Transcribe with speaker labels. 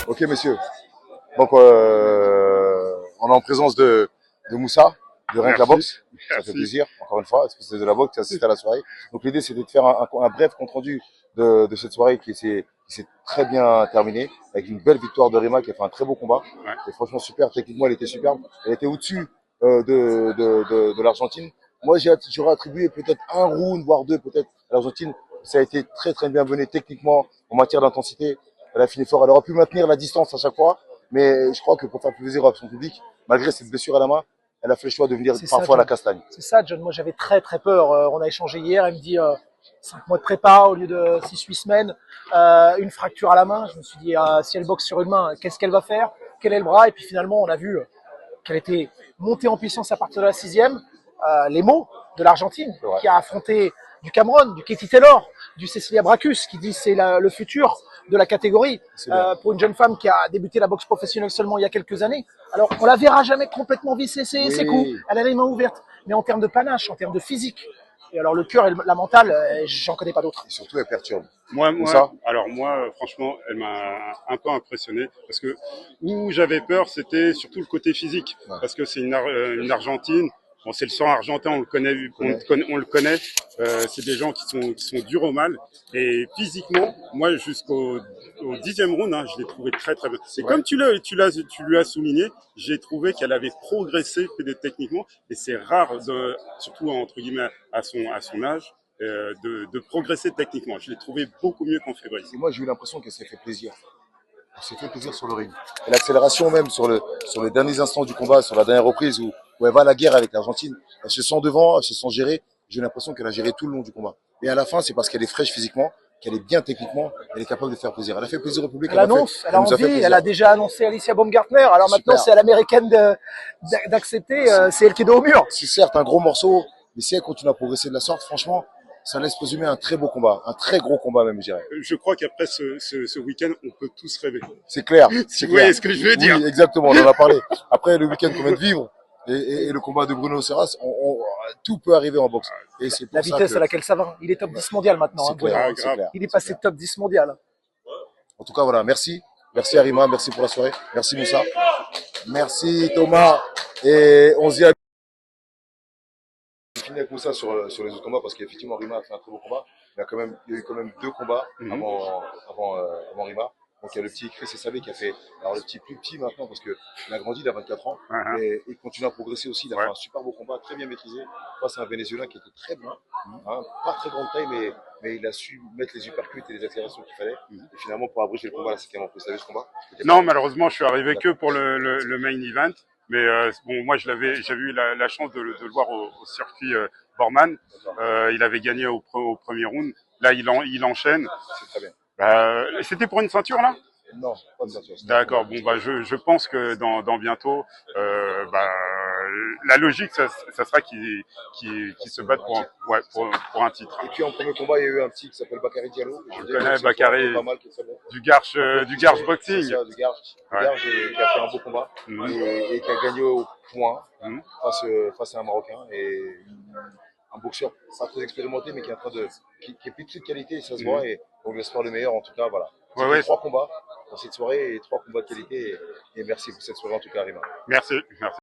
Speaker 1: Ok, messieurs. Donc, on est en présence de Moussa, de Rien que la
Speaker 2: Merci,
Speaker 1: boxe. Ça fait
Speaker 2: merci.
Speaker 1: plaisir, encore une fois, c'est de la boxe, tu assistes à la soirée. Donc, l'idée, c'était de faire un bref compte-rendu de cette soirée qui s'est très bien terminée, avec une belle victoire de Rima qui a fait un très beau combat.
Speaker 2: Ouais.
Speaker 1: Et franchement, super. Techniquement, elle était superbe. Elle était au-dessus de l'Argentine. Moi, j'aurais attribué peut-être un round, voire deux, peut-être, à l'Argentine. Ça a été très, très bien mené techniquement, en matière d'intensité. Elle a fini fort. Elle aurait pu maintenir la distance à chaque fois. Mais je crois que pour faire plaisir à son public, malgré cette blessure à la main, elle a fait le choix de venir
Speaker 3: C'est ça,
Speaker 1: parfois à la
Speaker 3: John.
Speaker 1: castagne.
Speaker 3: C'est ça, John. Moi, j'avais très, très peur. On a échangé hier. Elle me dit 5 mois de prépa au lieu de 6-8 semaines. Une fracture à la main. Je me suis dit, si elle boxe sur une main, qu'est-ce qu'elle va faire? Quel est le bras? Et puis finalement, on a vu qu'elle était montée en puissance à partir de la sixième. Les mots de l'Argentine, qui a affronté du Cameroun, du Katie Taylor, du Cecilia Bracus, qui dit c'est le futur de la catégorie pour une jeune femme qui a débuté la boxe professionnelle seulement il y a quelques années. Alors, on la verra jamais complètement visser ses coups.
Speaker 1: Oui.
Speaker 3: Elle a les mains ouvertes. Mais en termes de panache, en termes de physique, et alors le cœur et la mentale, j'en connais pas d'autres.
Speaker 1: Et surtout, elle perturbe. Où
Speaker 2: Moi,
Speaker 1: ça?
Speaker 2: alors moi, franchement, elle m'a un peu impressionné parce que où j'avais peur, c'était surtout le côté physique,
Speaker 1: Ouais.
Speaker 2: parce que c'est une Argentine. Bon, c'est le sang argentin, on le connaît,
Speaker 1: connaît.
Speaker 2: on le connaît. C'est des gens qui sont durs au mal. Et physiquement, moi, au 10e round, hein, je l'ai trouvé très très bien.
Speaker 1: C'est
Speaker 2: Et
Speaker 1: vrai.
Speaker 2: comme tu lui as souligné, j'ai trouvé qu'elle avait progressé techniquement. Et c'est rare, surtout entre guillemets à son âge, de progresser techniquement. Je l'ai trouvé beaucoup mieux qu'en février.
Speaker 1: Et moi, j'ai eu l'impression qu'elle s'est fait plaisir. Elle s'est fait plaisir sur le ring. Et l'accélération même sur les derniers instants du combat, sur la dernière reprise où elle va à la guerre avec l'Argentine, elle se sent devant, elle se sent gérée. J'ai l'impression qu'elle a géré tout le long du combat. Et à la fin, c'est parce qu'elle est fraîche physiquement, qu'elle est bien techniquement, elle est capable de faire plaisir. Elle a fait plaisir au public,
Speaker 3: Elle annonce, elle
Speaker 1: elle
Speaker 3: a
Speaker 1: nous a fait
Speaker 3: envie, elle
Speaker 1: plaisir.
Speaker 3: a déjà annoncé Alicia Baumgartner. Alors maintenant,
Speaker 1: Super.
Speaker 3: c'est à l'américaine d'accepter. C'est elle qui est dos au mur.
Speaker 1: C'est certes un gros morceau, mais si elle continue à progresser de la sorte, franchement, ça laisse présumer un très beau combat, un très gros combat même, je dirais.
Speaker 2: Je crois qu'après ce week-end, on peut tous rêver.
Speaker 1: C'est clair,
Speaker 2: Si
Speaker 1: c'est
Speaker 2: vous
Speaker 1: clair.
Speaker 2: voyez ce que je veux dire.
Speaker 1: Oui, exactement, on en a parlé. Après le week-end qu'on vient de vivre et le combat de Bruno Serras, tout peut arriver en boxe. Et c'est
Speaker 3: La
Speaker 1: pour ça
Speaker 3: vitesse
Speaker 1: que
Speaker 3: à laquelle ça va. Il est top 10 mondial maintenant,
Speaker 1: c'est
Speaker 3: hein, Bruno.
Speaker 1: clair,
Speaker 2: Ah,
Speaker 1: c'est
Speaker 2: grave.
Speaker 1: clair.
Speaker 3: Il est
Speaker 1: C'est
Speaker 3: passé
Speaker 1: clair.
Speaker 3: top 10 mondial.
Speaker 1: En tout cas, voilà, merci. Merci Arima, merci pour la soirée. Merci Moussa. Merci Thomas. Et on se dit à fini avec Moussa sur les autres combats parce qu'effectivement Rima a fait un très beau combat. Il y a eu quand même deux combats avant Rima. Donc il y a le petit Chris et Sabé qui a fait, alors le petit plus petit maintenant parce qu'il a grandi, il a 24 ans, mais il continue à progresser aussi. Il a fait un super beau combat, très bien maîtrisé, face à un Vénézuélien qui était très bon, hein, pas très grande taille, mais il a su mettre les uppercuts et les accélérations qu'il fallait. Et finalement, pour abréger le combat, là, c'est quand même un peu savez ce combat.
Speaker 2: Non, malheureusement, je suis arrivé que pour le main event. Mais bon, moi, j'avais eu la chance de le voir au circuit Borman. Il avait gagné au premier round. Là, il enchaîne.
Speaker 1: C'est très bien.
Speaker 2: C'était pour une ceinture là?
Speaker 1: Non, pas de ceinture.
Speaker 2: D'accord. Bon, bah, je pense que dans bientôt, bah, la logique, ça sera qu'il se batte pour un titre.
Speaker 1: Et puis en premier combat, il y a eu un petit qui s'appelle Bakary Diallo.
Speaker 2: Je connais Bakary,
Speaker 1: pas mal, qui est très bon.
Speaker 2: du Garche Boxing.
Speaker 1: C'est ça, du Garge qui a fait un beau combat et qui a gagné au point face à un Marocain et un boxeur pas très expérimenté mais qui est en train qui est pétri de qualité et ça se voit et on lui espère le meilleur en tout cas voilà. C'était trois combats dans cette soirée et trois combats de qualité et merci pour cette soirée en tout cas Rima.
Speaker 2: Merci.